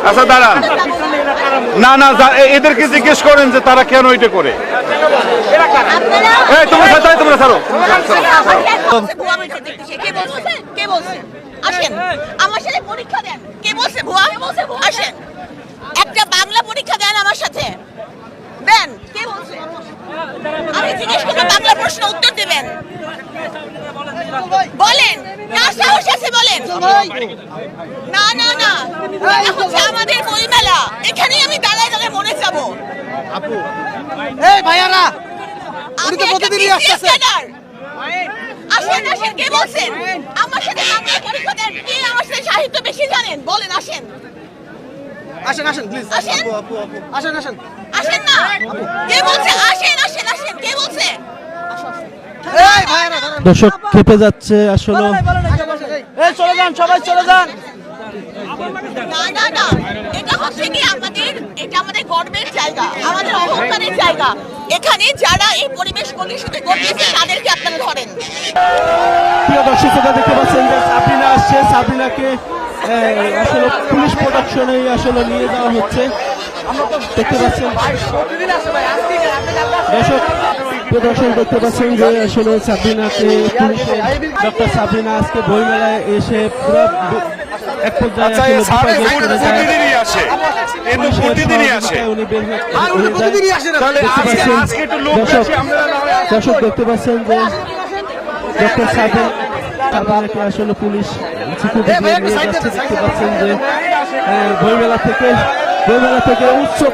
আচ্ছা দাঁড়ান, না না এদেরকে জিজ্ঞেস করেন যে তারা কেন এটা করে। তোমরা ছাড়ো। আসেন আমার সাথে পরীক্ষা দেন। কে বলছে ভুয়া? আসেন একটা বাংলা পরীক্ষা দেন আমার সাথে। দেন। কে বলছে? আমি জিজ্ঞেস করব, বাংলা প্রশ্ন উত্তর দিবেন। বলেন। না সাহস আছে বলেন। না না না, এটা হচ্ছে আমাদের বইমেলা। এখানেই আমি দাঁড়ায় দাঁড়ায় মরে যাব। আপু এই ভাইয়ারা উনি তো প্রতিদিনই আসছে। আসেন আসেন। কে বলছেন আমার সাথে বাংলা পরীক্ষা দেন? কে আমার সাথে সাহিত্য বেশি জানেন? বলেন। আসেন আসেন আসেন প্লিজ। আসেন। আপু আসেন আসেন আসেন না। কে বলছে? আসেন আসেন আসেন। কে বলছে? এই ভাইয়ারা দর্শক খেপে যাচ্ছে আসলে। এই চলে যান, সবাই চলে যান। না না না, এটা হচ্ছে কি এটা আমাদের গর্বের জায়গা, আমাদের অহংকারের জায়গা। এখানে যারা এই পরিবেশ কলুষিত করতেছে তাদেরকে আপনারা ধরেন। প্রিয় দর্শক শ্রোতা, দেখতে পাচ্ছেন যে সাবরিনা আসছে। সাবরিনাকে আসলে পুলিশ প্রোটেকশনে আসলে নিয়ে যাওয়া হচ্ছে। দেখতে পাচ্ছেন দর্শক দেখতে পাচ্ছেন যে আসলে সাবরিনাকে পুলিশে ডক্টর সাবরিনা আজকে বইমেলায় এসে পুরো এক পর্যায়ে দর্শক দেখতে পাচ্ছেন যে ডক্টর সাবরিনাকে আসলে পুলিশ নিয়ে যাচ্ছে। দেখতে পাচ্ছেন যে বইমেলা থেকে উৎসব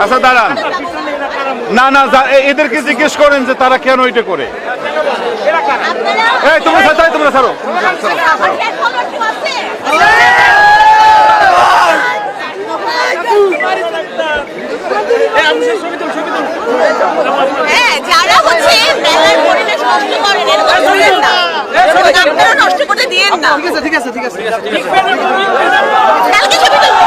আচ্ছা দাঁড়ান, না না এদেরকে জিজ্ঞেস করেন যে তারা কেন এটা করে। তোমরা ছাড়ো। যারা হচ্ছে মেলার পরিবেশ নষ্ট করেন, আপনারা নষ্ট করতে দিয়েন না। ঠিক আছে কালকে ছবি তুলবো।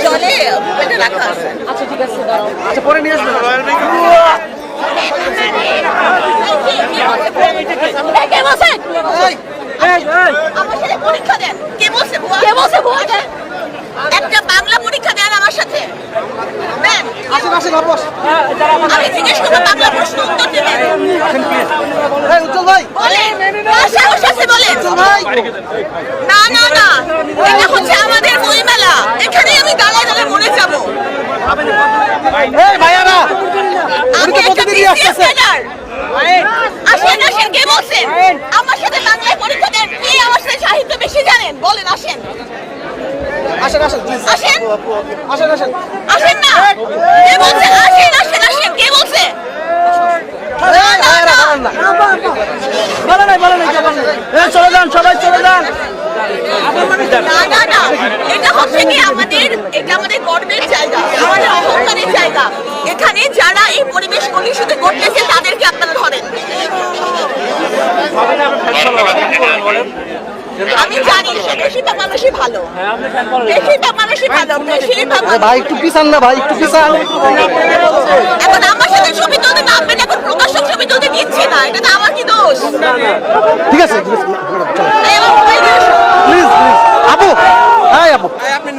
জলে মোবাইলটা রাখা আছে। আচ্ছা ঠিক আছে, আচ্ছা পরে নিয়ে আসবেন। আমার সাথে পরীক্ষা দেন। কে বলছে ভুয়া? একটা বাংলা পরীক্ষা দেন আমার সাথে। দেন। আসেন আপু। আমি জিজ্ঞেস করব, বাংলা প্রশ্ন উত্তর দিবেন। এই উজ্জ্বল ভাই বলেন। না সাহস আছে বলেন। না না না, এটা হচ্ছে আমাদের বইমেলা। এখানেই আমি দাঁড়ায় দাঁড়ায় মরে যাব। এই ভাইয়ারা উনি তো আমি একটা প্রতিদিনই আসছে। আসেন আসেন। কে বলছেন আমার সাথে বাংলায় পরীক্ষা দেন? কে আমার সাথে সাহিত্য বেশি জানেন? বলেন। আসেন আসেন প্লিজ। আসেন। আসেন আসেন না। কে বলছে? আসেন আসেন আসেন। কে বলছে? চলে যান, সবাই চলে যান। না না না, এটা হচ্ছে কি এটা আমাদের গর্বের জায়গা, আমাদের অহংকারের জায়গা। এখানে যারা এই পরিবেশ কলুষিত করতেছে তাদেরকে আপনারা ধরেন। আমি জানি বেশিরভাগ মানুষই ভালো। ভাই একটু পিছান না, ভাই একটু পিছান। এখন আমার সাথে ছবি তুলতে নামবেন, এখন প্রকাশ্যে ছবি তুলতে দিচ্ছে না। এটা তো আমার কি দোষ? ঠিক আছে এই আমার মোবাইল দিয়ে এসো। প্লিজ আপু। হ্যাঁ আপু আমি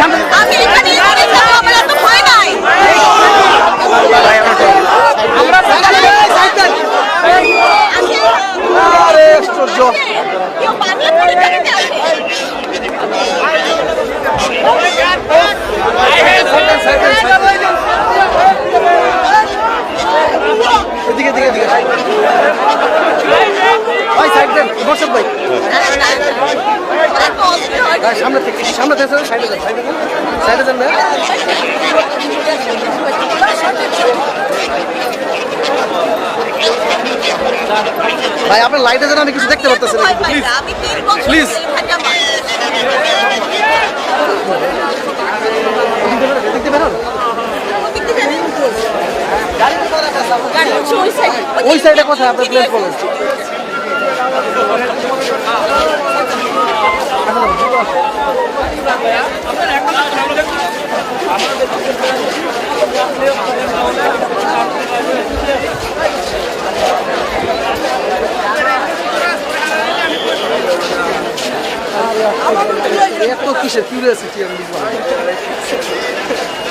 সামনে এখানে মরে যাবো, আমার এত ভয় নাই। কেউ বাংলা পরীক্ষা দিতে আসে? ভাই সাইড দেন, বসুন ভাই। সামনে থেকে সাইডে যান না। ভাই ভাই আপনার লাইটে যেন আমি কিছু দেখতে পারতেছি না ভয় কিন্তু, পাই প্লিজ না, আমি 3 বছর Please. জেল খাটা মানুষ। দেখতে পেলেন দেখতে যাবেন? গাড়ি হচ্ছে ওই সাইডে। ওই সাইডে কোথায় আপনি প্লেস বলেন এত কিসের কিউরিয়াসিটি আমি বুঝলাম না।